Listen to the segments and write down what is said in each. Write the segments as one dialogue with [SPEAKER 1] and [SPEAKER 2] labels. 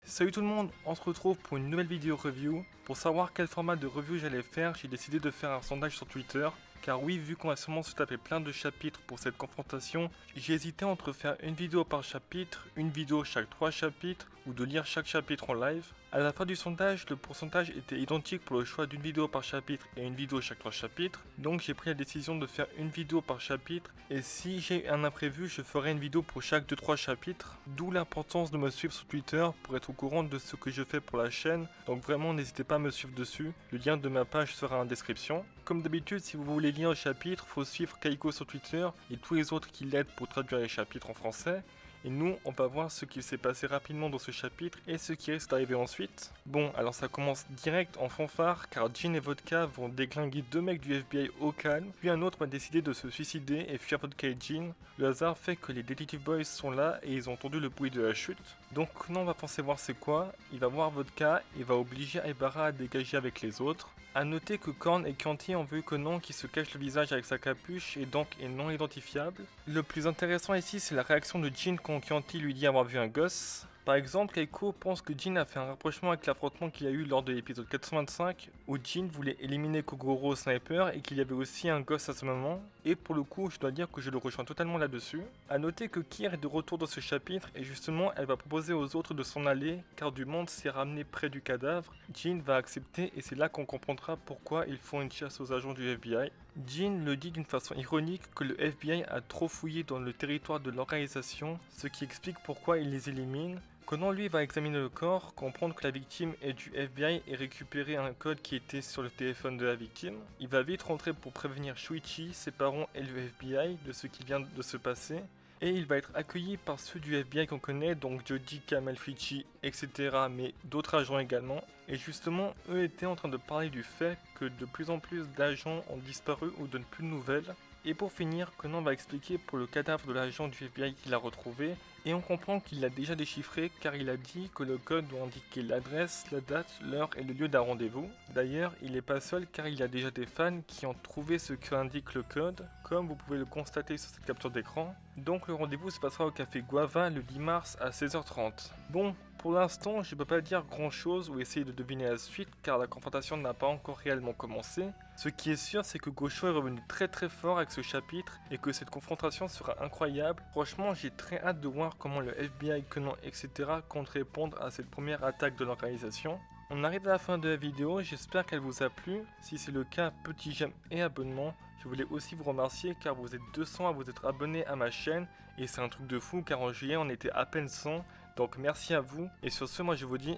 [SPEAKER 1] Salut tout le monde, on se retrouve pour une nouvelle vidéo review. Pour savoir quel format de review j'allais faire, j'ai décidé de faire un sondage sur Twitter. Car oui, vu qu'on va sûrement se taper plein de chapitres pour cette confrontation, j'ai hésité entre faire une vidéo par chapitre, une vidéo chaque 3 chapitres, ou de lire chaque chapitre en live. À la fin du sondage, le pourcentage était identique pour le choix d'une vidéo par chapitre et une vidéo chaque 3 chapitres. Donc j'ai pris la décision de faire une vidéo par chapitre, et si j'ai un imprévu, je ferai une vidéo pour chaque 2-3 chapitres. D'où l'importance de me suivre sur Twitter pour être au courant de ce que je fais pour la chaîne. Donc vraiment n'hésitez pas à me suivre dessus, le lien de ma page sera en description. Comme d'habitude, si vous voulez lire le chapitre, faut suivre Kaiko sur Twitter et tous les autres qui l'aident pour traduire les chapitres en français. Et nous, on va voir ce qui s'est passé rapidement dans ce chapitre et ce qui risque d'arriver ensuite. Bon, alors ça commence direct en fanfare car Jean et Vodka vont déglinguer 2 mecs du FBI au calme, puis un autre va décider de se suicider et fuir Vodka et Jean. Le hasard fait que les Detective Boys sont là et ils ont entendu le bruit de la chute. Donc non, on va penser voir c'est quoi. Il va voir Vodka et va obliger Aibara à dégager avec les autres. A noter que Korn et Chianti ont vu Conan qui se cache le visage avec sa capuche et donc est non identifiable. Le plus intéressant ici c'est la réaction de Jean quand Chianti lui dit avoir vu un gosse. Par exemple, Kaiko pense que Jean a fait un rapprochement avec l'affrontement qu'il y a eu lors de l'épisode 425 où Jean voulait éliminer Kogoro au sniper et qu'il y avait aussi un gosse à ce moment. Et pour le coup, je dois dire que je le rejoins totalement là-dessus. A noter que Kir est de retour dans ce chapitre et justement elle va proposer aux autres de s'en aller car du monde s'est ramené près du cadavre. Jean va accepter et c'est là qu'on comprendra pourquoi ils font une chasse aux agents du FBI. Jean le dit d'une façon ironique que le FBI a trop fouillé dans le territoire de l'organisation, ce qui explique pourquoi il les élimine. Conan lui va examiner le corps, comprendre que la victime est du FBI et récupérer un code qui était sur le téléphone de la victime. Il va vite rentrer pour prévenir Shuichi, ses parents et le FBI de ce qui vient de se passer. Et il va être accueilli par ceux du FBI qu'on connaît, donc Jody, Kamel, Fuichi, etc. mais d'autres agents également. Et justement, eux étaient en train de parler du fait que de plus en plus d'agents ont disparu ou donnent plus de nouvelles. Et pour finir, Conan va expliquer pour le cadavre de l'agent du FBI qu'il a retrouvé, et on comprend qu'il l'a déjà déchiffré car il a dit que le code doit indiquer l'adresse, la date, l'heure et le lieu d'un rendez-vous. D'ailleurs, il n'est pas seul car il y a déjà des fans qui ont trouvé ce qu'indique le code, comme vous pouvez le constater sur cette capture d'écran. Donc le rendez-vous se passera au café Guava le 10 mars à 16h30. Bon, pour l'instant, je ne peux pas dire grand chose ou essayer de deviner la suite car la confrontation n'a pas encore réellement commencé. Ce qui est sûr, c'est que Gosho est revenu très fort avec ce chapitre et que cette confrontation sera incroyable. Franchement, j'ai très hâte de voir comment le FBI, Conan, etc. compte répondre à cette première attaque de l'organisation. On arrive à la fin de la vidéo, j'espère qu'elle vous a plu. Si c'est le cas, petit j'aime et abonnement. Je voulais aussi vous remercier car vous êtes 200 à vous être abonnés à ma chaîne et c'est un truc de fou car en juillet on était à peine 100. Donc merci à vous et sur ce moi je vous dis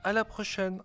[SPEAKER 1] à la prochaine.